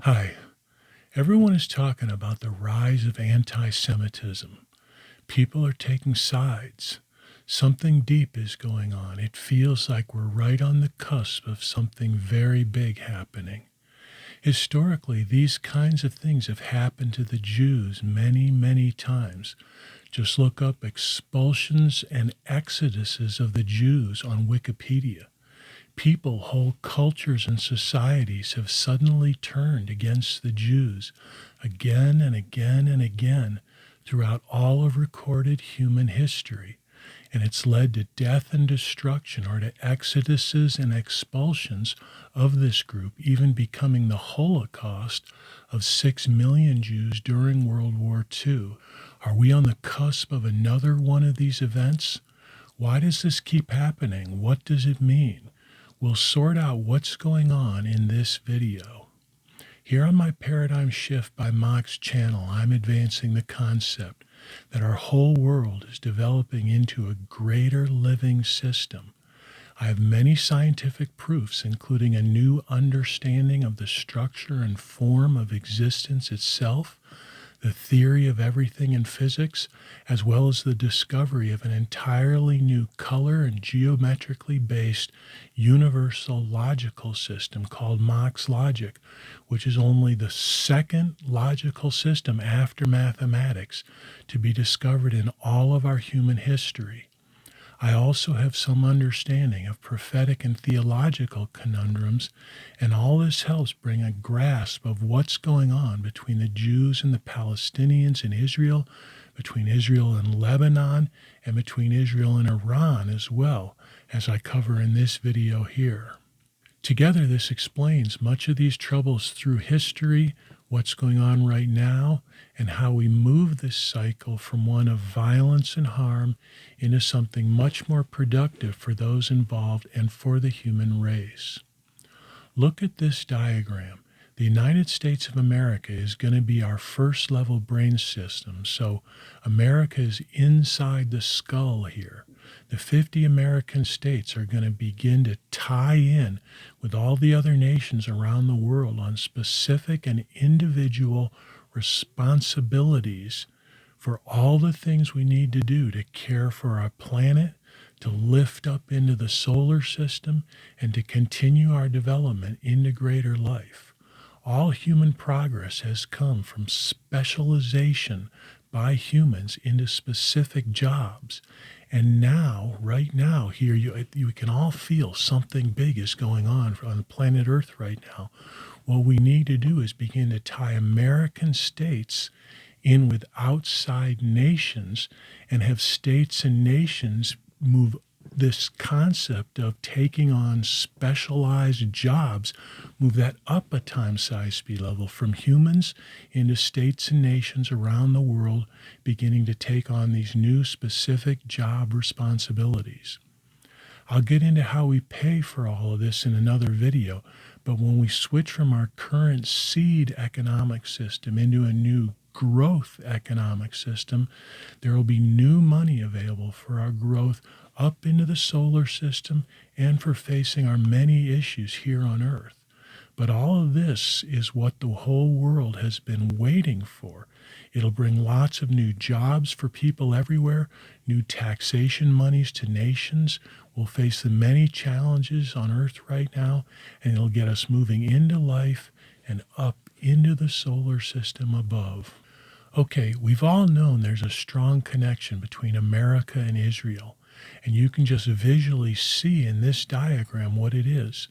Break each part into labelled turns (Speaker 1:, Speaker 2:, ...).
Speaker 1: Hi. Everyone is talking about the rise of anti Semitism. People are taking sides. Something deep is going on. It feels like we're right on the cusp of something very big happening. Historically, these kinds of things have happened to the Jews many, many times. Just look up expulsions and exoduses of the Jews on Wikipedia. People, whole cultures, and societies have suddenly turned against the Jews again and again and again throughout all of recorded human history. And it's led to death and destruction, or to exoduses and expulsions of this group, even becoming the Holocaust of 6 million Jews during World War II. Are we on the cusp of another one of these events? Why does this keep happening? What does it mean? We'll sort out what's going on in this video. Here on my Paradigm Shift by Mock's channel, I'm advancing the concept that our whole world is developing into a greater living system. I have many scientific proofs, including a new understanding of the structure and form of existence itself, the theory of everything in physics, as well as the discovery of an entirely new color and geometrically based universal logical system called Mach's logic, which is only the second logical system after mathematics to be discovered in all of our human history. I also have some understanding of prophetic and theological conundrums, and all this helps bring a grasp of what's going on between the Jews and the Palestinians in Israel, between Israel and Lebanon, and between Israel and Iran as well, as I cover in this video here. Together, this explains much of these troubles through history, what's going on right now, and how we move this cycle from one of violence and harm into something much more productive for those involved and for the human race. Look at this diagram. The United States of America is going to be our first level brain system, so America is inside the skull here. The 50 American states are going to begin to tie in with all the other nations around the world on specific and individual responsibilities for all the things we need to do to care for our planet, to lift up into the solar system, and to continue our development into greater life. All human progress has come from specialization by humans into specific jobs. And now, right now, here, you can all feel something big is going on the planet Earth right now. What we need to do is begin to tie American states in with outside nations and have states and nations move this concept of taking on specialized jobs, move that up a time, size, speed level from humans into states and nations around the world, beginning to take on these new specific job responsibilities. I'll get into how we pay for all of this in another video, but when we switch from our current seed economic system into a new growth economic system, there will be new money available for our growth up into the solar system and for facing our many issues here on Earth. But all of this is what the whole world has been waiting for. It'll bring lots of new jobs for people everywhere, new taxation monies to nations. We'll face the many challenges on Earth right now, and it'll get us moving into life and up into the solar system above. Okay, we've all known there's a strong connection between America and Israel, and you can just visually see in this diagram what it is.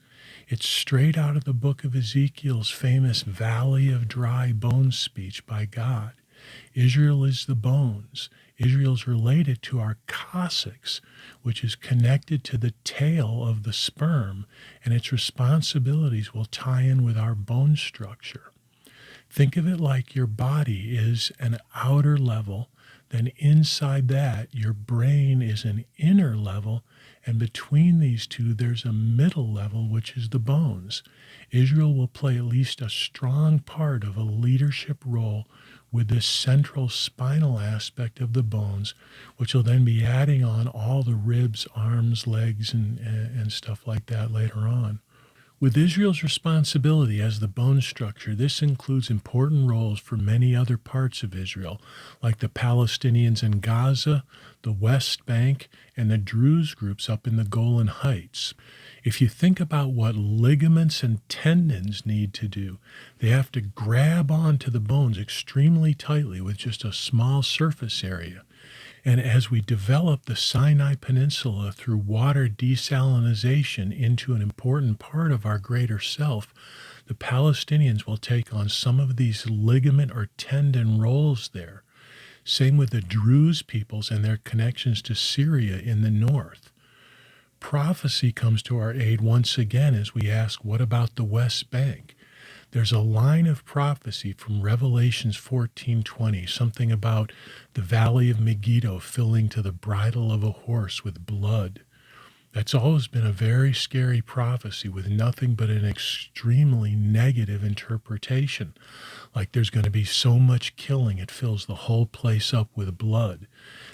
Speaker 1: It's straight out of the book of Ezekiel's famous Valley of Dry Bones speech by God. Israel is the bones. Israel's related to our coccyx, which is connected to the tail of the sperm, and its responsibilities will tie in with our bone structure. Think of it like your body is an outer level, then inside that, your brain is an inner level, and between these two, there's a middle level, which is the bones. Israel will play at least a strong part of a leadership role with this central spinal aspect of the bones, which will then be adding on all the ribs, arms, legs, and stuff like that later on. With Israel's responsibility as the bone structure, this includes important roles for many other parts of Israel, like the Palestinians in Gaza, the West Bank, and the Druze groups up in the Golan Heights. If you think about what ligaments and tendons need to do, they have to grab onto the bones extremely tightly with just a small surface area. And as we develop the Sinai Peninsula through water desalination into an important part of our greater self, the Palestinians will take on some of these ligament or tendon roles there. Same with the Druze peoples and their connections to Syria in the north. Prophecy comes to our aid once again as we ask, what about the West Bank? There's a line of prophecy from Revelations 14:20, something about the valley of Megiddo filling to the bridle of a horse with blood. That's always been a very scary prophecy with nothing but an extremely negative interpretation. Like there's going to be so much killing, it fills the whole place up with blood.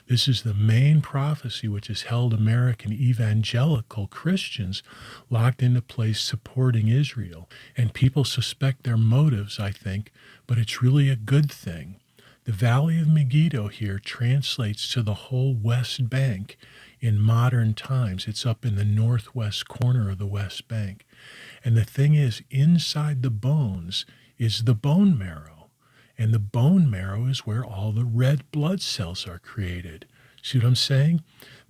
Speaker 1: This is the main prophecy which has held American evangelical Christians locked into place supporting Israel. And people suspect their motives, I think, but it's really a good thing. The Valley of Megiddo here translates to the whole West Bank in modern times. It's up in the northwest corner of the West Bank. And the thing is, inside the bones is the bone marrow. And the bone marrow is where all the red blood cells are created. See what I'm saying?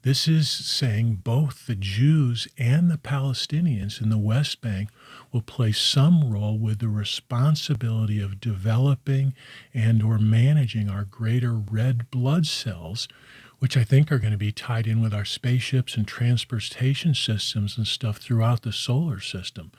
Speaker 1: This is saying both the Jews and the Palestinians in the West Bank will play some role with the responsibility of developing and or managing our greater red blood cells, which I think are going to be tied in with our spaceships and transportation systems and stuff throughout the solar system.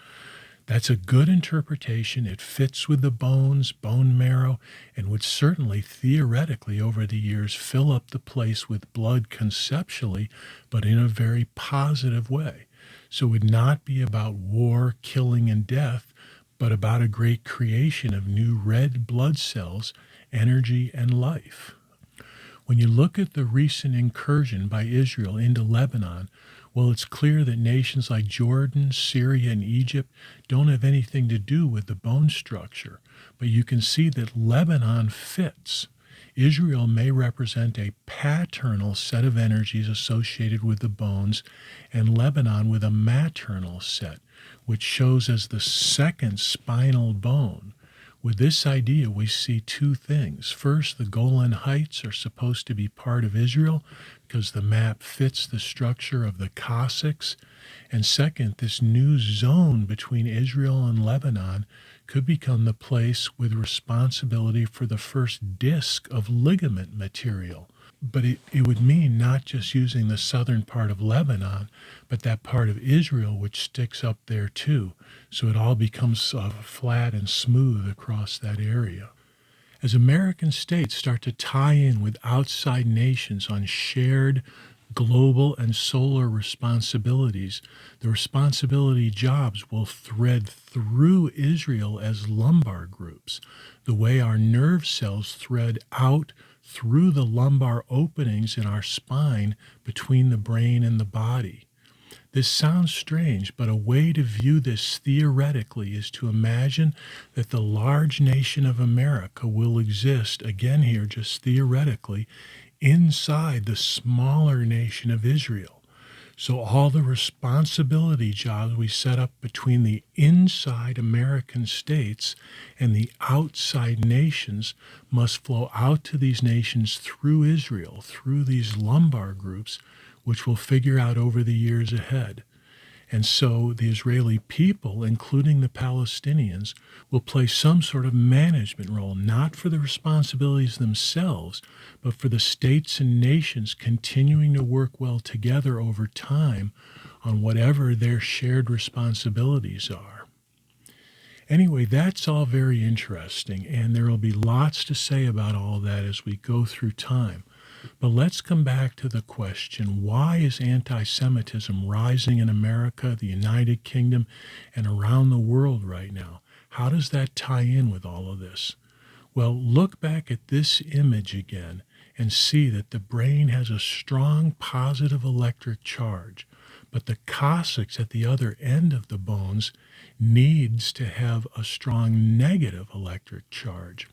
Speaker 1: That's a good interpretation. It fits with the bones, bone marrow, and would certainly theoretically over the years fill up the place with blood conceptually, but in a very positive way. So it would not be about war, killing, and death, but about a great creation of new red blood cells, energy, and life. When you look at the recent incursion by Israel into Lebanon, well, it's clear that nations like Jordan, Syria, and Egypt don't have anything to do with the bone structure, but you can see that Lebanon fits. Israel may represent a paternal set of energies associated with the bones, and Lebanon with a maternal set, which shows as the second spinal bone. With this idea, we see two things. First, the Golan Heights are supposed to be part of Israel because the map fits the structure of the Cossacks. And second, this new zone between Israel and Lebanon could become the place with responsibility for the first disk of ligament material. But it would mean not just using the southern part of Lebanon, but that part of Israel which sticks up there too. So it all becomes flat and smooth across that area. As American states start to tie in with outside nations on shared global and solar responsibilities, the responsibility jobs will thread through Israel as lumbar groups, the way our nerve cells thread out through the lumbar openings in our spine between the brain and the body. This sounds strange, but a way to view this theoretically is to imagine that the large nation of America will exist, again here just theoretically, inside the smaller nation of Israel. So all the responsibility jobs we set up between the inside American states and the outside nations must flow out to these nations through Israel, through these lumbar groups, which we'll figure out over the years ahead. And so the Israeli people, including the Palestinians, will play some sort of management role, not for the responsibilities themselves, but for the states and nations continuing to work well together over time on whatever their shared responsibilities are. Anyway, that's all very interesting, and there will be lots to say about all that as we go through time. But let's come back to the question, why is anti-Semitism rising in America, the United Kingdom, and around the world right now? How does that tie in with all of this? Well, look back at this image again and see that the brain has a strong positive electric charge. but the Cossacks at the other end of the bones needs to have a strong negative electric charge.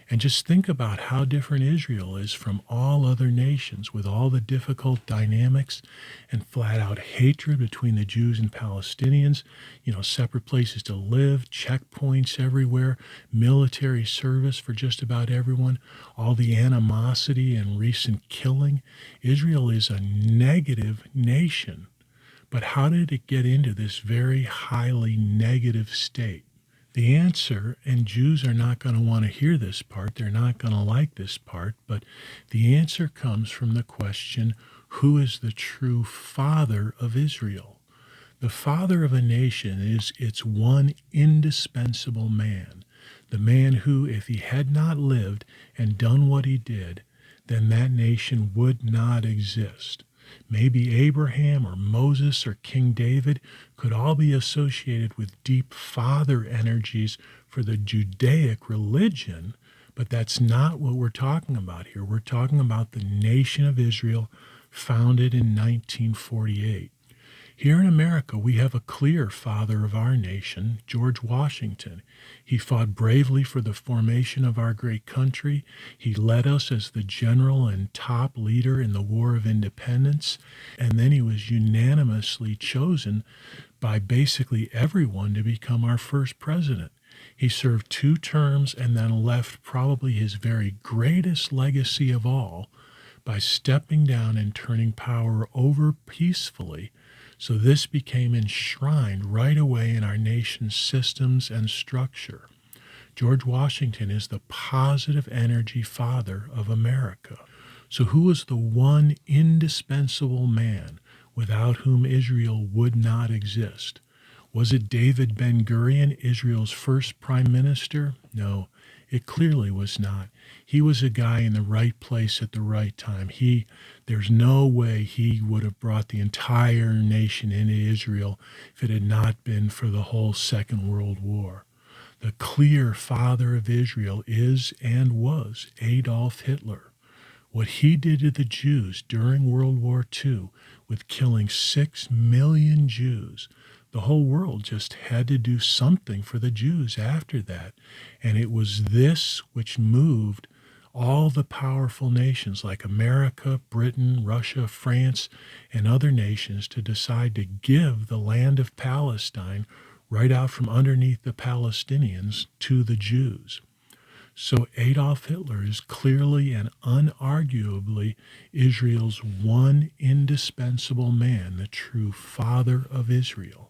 Speaker 1: And just think about how different Israel is from all other nations with all the difficult dynamics and flat out hatred between the Jews and Palestinians, separate places to live, checkpoints everywhere, military service for just about everyone, all the animosity and recent killing. Israel is a negative nation. But how did it get into this very highly negative state? The answer, and Jews are not going to want to hear this part, they're not going to like this part, but the answer comes from the question, who is the true father of Israel? The father of a nation is its one indispensable man, the man who, if he had not lived and done what he did, then that nation would not exist. Maybe Abraham or Moses or King David could all be associated with deep father energies for the Judaic religion, but that's not what we're talking about here. We're talking about the nation of Israel founded in 1948. Here in America, we have a clear father of our nation, George Washington. He fought bravely for the formation of our great country. He led us as the general and top leader in the War of Independence, and then he was unanimously chosen by basically everyone to become our first president. He served 2 terms and then left probably his very greatest legacy of all by stepping down and turning power over peacefully. So this became enshrined right away in our nation's systems and structure. George Washington is the positive energy father of America. So who was the one indispensable man without whom Israel would not exist? Was it David Ben-Gurion, Israel's first prime minister? No, it clearly was not. He was a guy in the right place at the right time. There's no way he would have brought the entire nation into Israel if it had not been for the whole Second World War. The clear father of Israel is and was Adolf Hitler. What he did to the Jews during World War II with killing 6 million Jews, the whole world just had to do something for the Jews after that. And it was this which moved all the powerful nations like America, Britain, Russia, France, and other nations to decide to give the land of Palestine right out from underneath the Palestinians to the Jews. So Adolf Hitler is clearly and unarguably Israel's one indispensable man, the true father of Israel.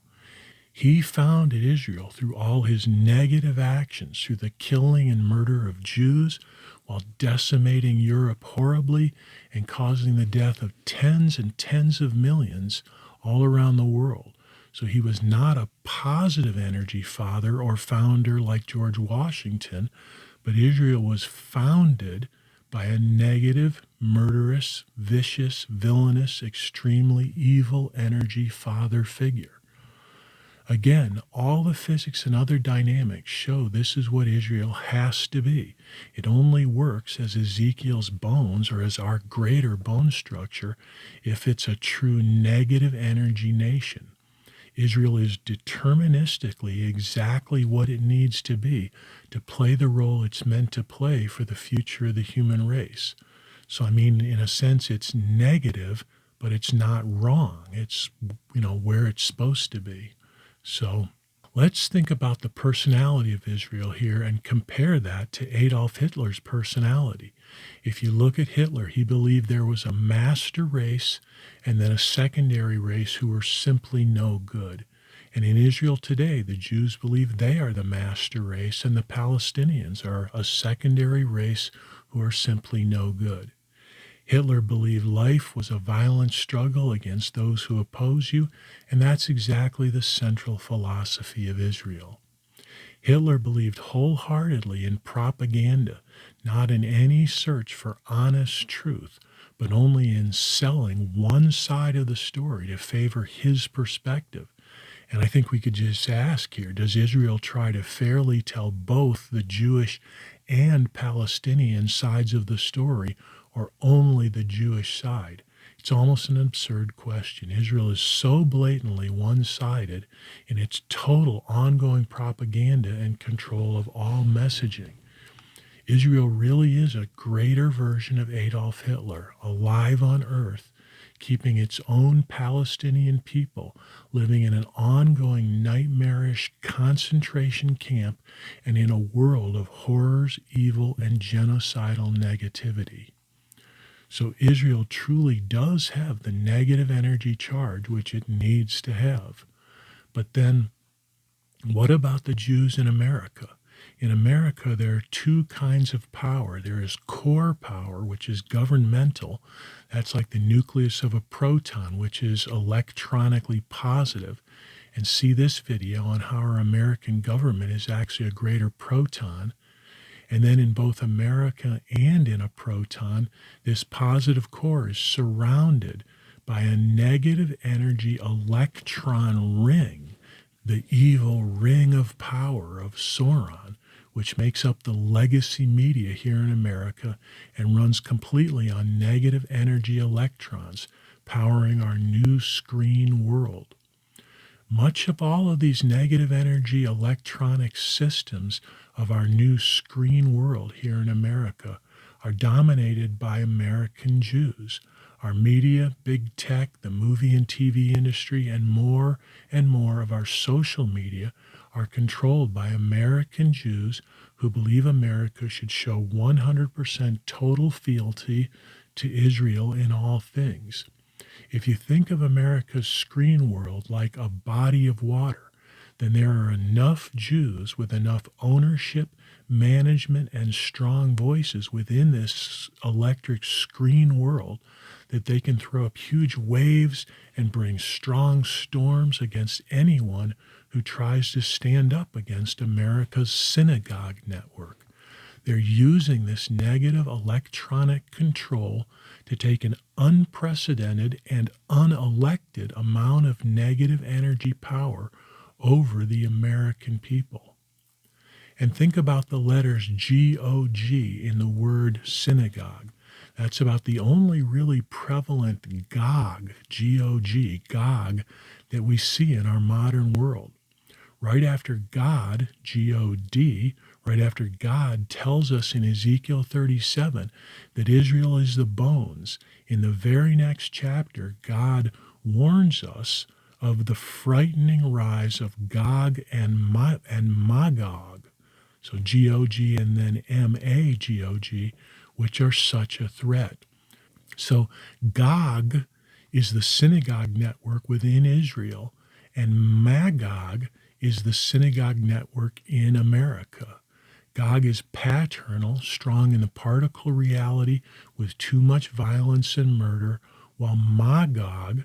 Speaker 1: He founded Israel through all his negative actions, through the killing and murder of Jews, while decimating Europe horribly and causing the death of tens and tens of millions all around the world. So he was not a positive energy father or founder like George Washington, but Israel was founded by a negative, murderous, vicious, villainous, extremely evil energy father figure. Again, all the physics and other dynamics show this is what Israel has to be. It only works as Ezekiel's bones or as our greater bone structure if it's a true negative energy nation. Israel is deterministically exactly what it needs to be to play the role it's meant to play for the future of the human race. So, in a sense, it's negative, but it's not wrong. It's, where it's supposed to be. So let's think about the personality of Israel here and compare that to Adolf Hitler's personality. If you look at Hitler, he believed there was a master race and then a secondary race who were simply no good. And in Israel today, the Jews believe they are the master race and the Palestinians are a secondary race who are simply no good. Hitler believed life was a violent struggle against those who oppose you, and that's exactly the central philosophy of Israel. Hitler believed wholeheartedly in propaganda, not in any search for honest truth, but only in selling one side of the story to favor his perspective. And I think we could just ask here, does Israel try to fairly tell both the Jewish and Palestinian sides of the story, or only the Jewish side? It's almost an absurd question. Israel is so blatantly one-sided in its total ongoing propaganda and control of all messaging. Israel really is a greater version of Adolf Hitler, alive on earth, keeping its own Palestinian people living in an ongoing nightmarish concentration camp and in a world of horrors, evil, and genocidal negativity. So Israel truly does have the negative energy charge which it needs to have. But then what about the Jews in America? In America, there are two kinds of power. There is core power, which is governmental. That's like the nucleus of a proton, which is electronically positive. And see this video on how our American government is actually a greater proton. And then in both America and in a proton, this positive core is surrounded by a negative energy electron ring, the evil ring of power of Sauron, which makes up the legacy media here in America and runs completely on negative energy electrons, powering our new screen world. Much of all of these negative energy electronic systems of our new screen world here in America are dominated by American Jews. Our media, big tech, the movie and TV industry, and more of our social media are controlled by American Jews who believe America should show 100% total fealty to Israel in all things. If you think of America's screen world like a body of water, then there are enough Jews with enough ownership, management, and strong voices within this electric screen world that they can throw up huge waves and bring strong storms against anyone who tries to stand up against America's synagogue network. They're using this negative electronic control to take an unprecedented and unelected amount of negative energy power over the American people. And think about the letters G-O-G in the word synagogue. That's about the only really prevalent Gog, G-O-G, Gog, that we see in our modern world. Right after God, G-O-D, right after God tells us in Ezekiel 37 that Israel is the bones, in the very next chapter, God warns us of the frightening rise of Gog and Magog. So G-O-G and then M-A-G-O-G, which are such a threat. So Gog is the synagogue network within Israel, and Magog is the synagogue network in America. Gog is paternal, strong in the particle reality with too much violence and murder, while Magog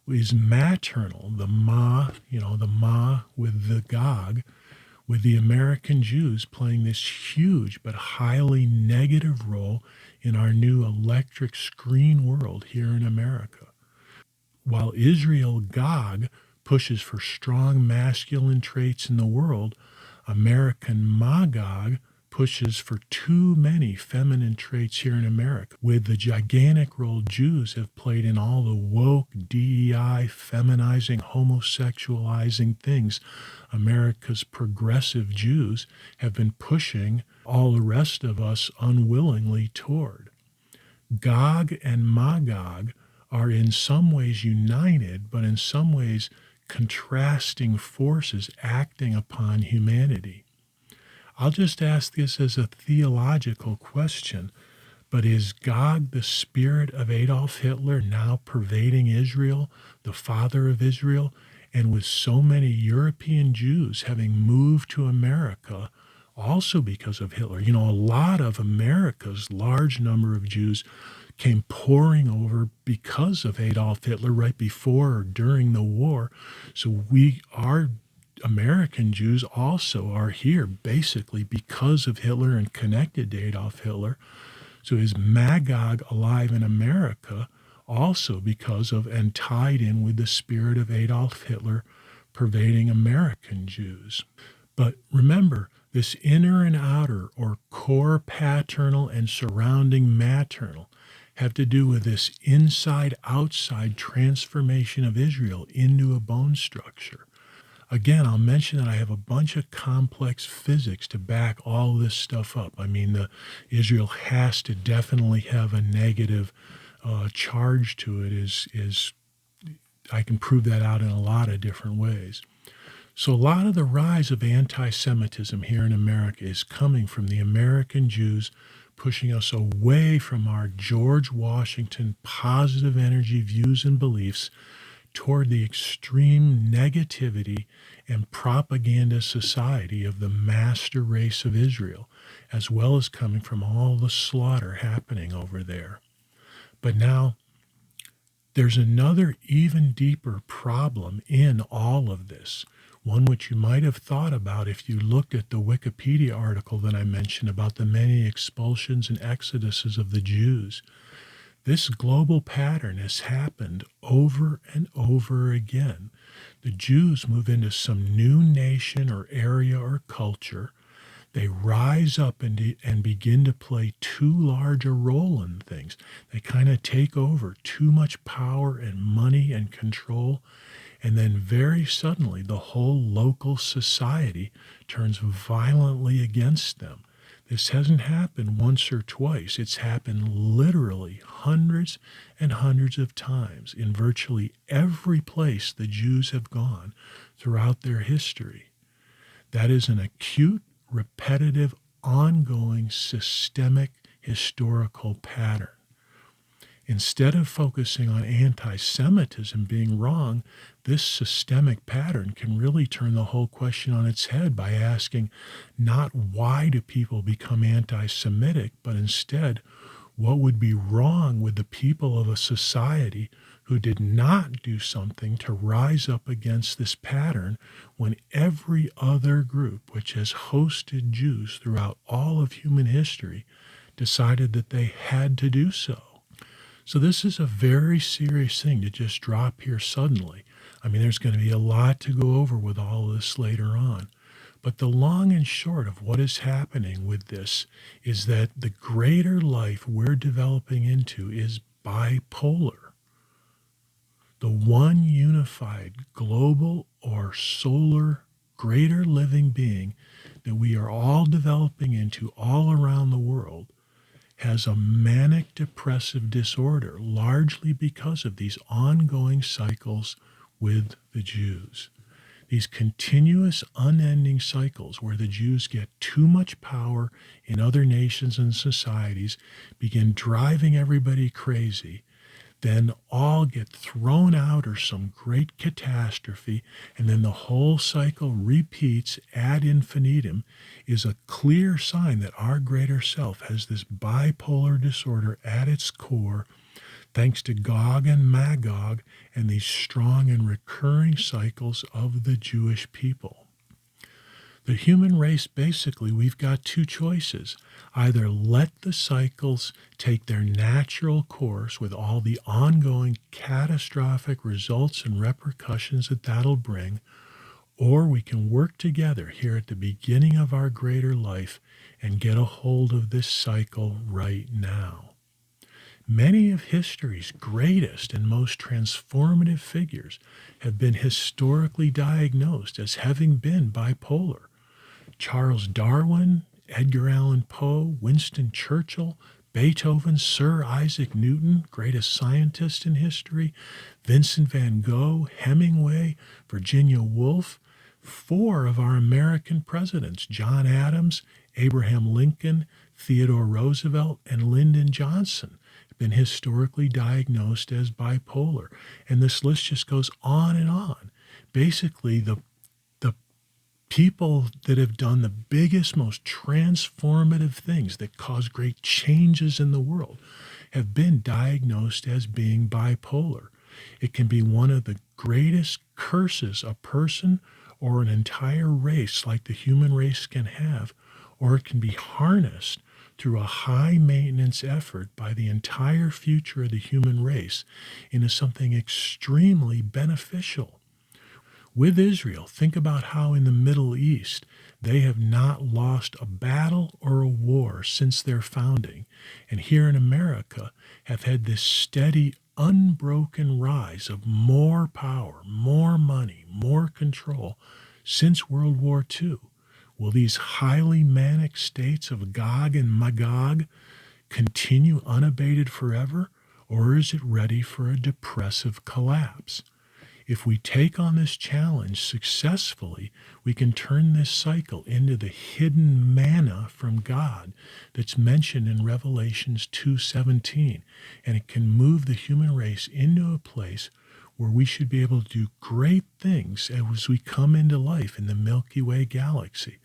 Speaker 1: is maternal, the Ma with the Gog, with the American Jews playing this huge but highly negative role in our new electric screen world here in America. While Israel Gog pushes for strong masculine traits in the world, American Magog pushes for too many feminine traits here in America, with the gigantic role Jews have played in all the woke, DEI, feminizing, homosexualizing things. America's progressive Jews have been pushing all the rest of us unwillingly toward. Gog and Magog are in some ways united, but in some ways contrasting forces acting upon humanity. I'll just ask this as a theological question, but is Gog the spirit of Adolf Hitler now pervading Israel, the father of Israel, and with so many European Jews having moved to America also because of Hitler? A lot of America's large number of Jews came pouring over because of Adolf Hitler right before or during the war. So our American Jews also are here basically because of Hitler and connected to Adolf Hitler. So is Magog alive in America also because of and tied in with the spirit of Adolf Hitler pervading American Jews? But remember, this inner and outer or core paternal and surrounding maternal have to do with this inside-outside transformation of Israel into a bone structure. Again, I'll mention that I have a bunch of complex physics to back all this stuff up. I mean, Israel has to definitely have a negative charge to it. Is I can prove that out in a lot of different ways. So a lot of the rise of anti-Semitism here in America is coming from the American Jews pushing us away from our George Washington positive energy views and beliefs toward the extreme negativity and propaganda society of the master race of Israel, as well as coming from all the slaughter happening over there. But now, there's another even deeper problem in all of this, one which you might have thought about if you looked at the Wikipedia article that I mentioned about the many expulsions and exoduses of the Jews. This global pattern has happened over and over again. The Jews move into some new nation or area or culture. They rise up and begin to play too large a role in things. They kind of take over too much power and money and control. And then very suddenly, the whole local society turns violently against them. This hasn't happened once or twice. It's happened literally hundreds and hundreds of times in virtually every place the Jews have gone throughout their history. That is an acute, repetitive, ongoing, systemic, historical pattern. Instead of focusing on anti-Semitism being wrong, this systemic pattern can really turn the whole question on its head by asking not why do people become anti-Semitic, but instead, what would be wrong with the people of a society who did not do something to rise up against this pattern when every other group which has hosted Jews throughout all of human history decided that they had to do so? So this is a very serious thing to just drop here suddenly. I mean, there's going to be a lot to go over with all of this later on. But the long and short of what is happening with this is that the greater life we're developing into is bipolar. The one unified global or solar greater living being that we are all developing into all around the world has a manic depressive disorder, largely because of these ongoing cycles with the Jews. These continuous, unending cycles where the Jews get too much power in other nations and societies, begin driving everybody crazy, then all get thrown out or some great catastrophe, and then the whole cycle repeats ad infinitum, is a clear sign that our greater self has this bipolar disorder at its core, thanks to Gog and Magog and these strong and recurring cycles of the Jewish people. The human race, basically, we've got two choices. Either let the cycles take their natural course with all the ongoing catastrophic results and repercussions that that'll bring, or we can work together here at the beginning of our greater life and get a hold of this cycle right now. Many of history's greatest and most transformative figures have been historically diagnosed as having been bipolar. Charles Darwin, Edgar Allan Poe, Winston Churchill, Beethoven, Sir Isaac Newton, greatest scientist in history, Vincent van Gogh, Hemingway, Virginia Woolf, 4 of our American presidents, John Adams, Abraham Lincoln, Theodore Roosevelt, and Lyndon Johnson, have been historically diagnosed as bipolar. And this list just goes on and on. Basically, the people that have done the biggest, most transformative things that cause great changes in the world have been diagnosed as being bipolar. It can be one of the greatest curses a person or an entire race like the human race can have, or it can be harnessed through a high-maintenance effort by the entire future of the human race into something extremely beneficial. With Israel, think about how in the Middle East they have not lost a battle or a war since their founding, and here in America have had this steady, unbroken rise of more power, more money, more control since World War II. Will these highly manic states of Gog and Magog continue unabated forever, or is it ready for a depressive collapse? If we take on this challenge successfully, we can turn this cycle into the hidden manna from God that's mentioned in Revelations 2:17, and it can move the human race into a place where we should be able to do great things as we come into life in the Milky Way galaxy.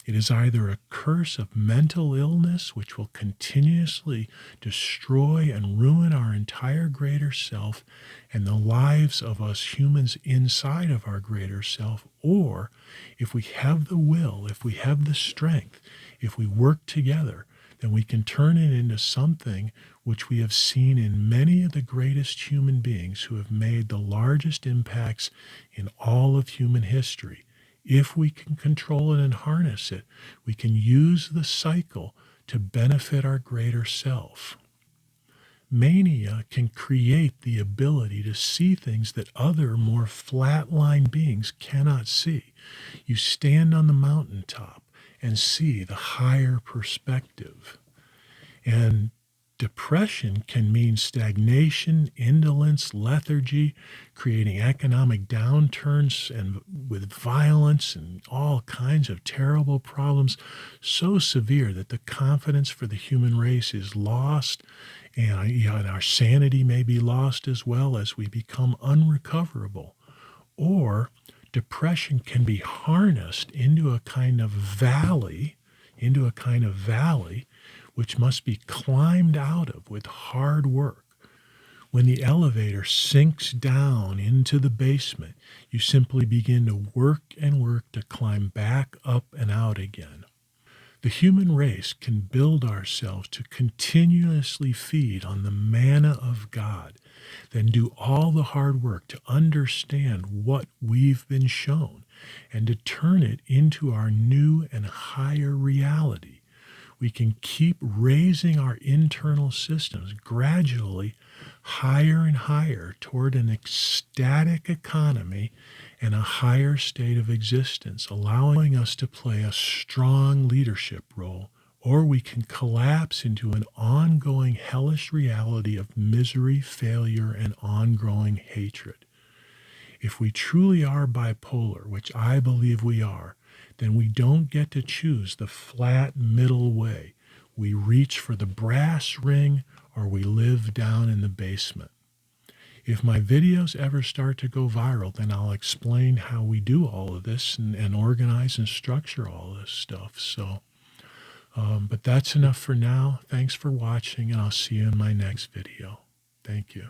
Speaker 1: It is either a curse of mental illness, which will continuously destroy and ruin our entire greater self and the lives of us humans inside of our greater self, or if we have the will, if we have the strength, if we work together, then we can turn it into something which we have seen in many of the greatest human beings who have made the largest impacts in all of human history. If we can control it and harness it, we can use the cycle to benefit our greater self. Mania can create the ability to see things that other more flatline beings cannot see. You stand on the mountaintop and see the higher perspective. And depression can mean stagnation, indolence, lethargy, creating economic downturns and with violence and all kinds of terrible problems, so severe that the confidence for the human race is lost, and our sanity may be lost as well as we become unrecoverable. Or depression can be harnessed into a kind of valley, which must be climbed out of with hard work. When the elevator sinks down into the basement, you simply begin to work and work to climb back up and out again. The human race can build ourselves to continuously feed on the manna of God, then do all the hard work to understand what we've been shown and to turn it into our new and higher reality. We can keep raising our internal systems gradually higher and higher toward an ecstatic economy and a higher state of existence, allowing us to play a strong leadership role, or we can collapse into an ongoing hellish reality of misery, failure, and ongoing hatred. If we truly are bipolar, which I believe we are, then we don't get to choose the flat middle way. We reach for the brass ring or we live down in the basement. If my videos ever start to go viral, then I'll explain how we do all of this and organize and structure all this stuff. But that's enough for now. Thanks for watching, and I'll see you in my next video. Thank you.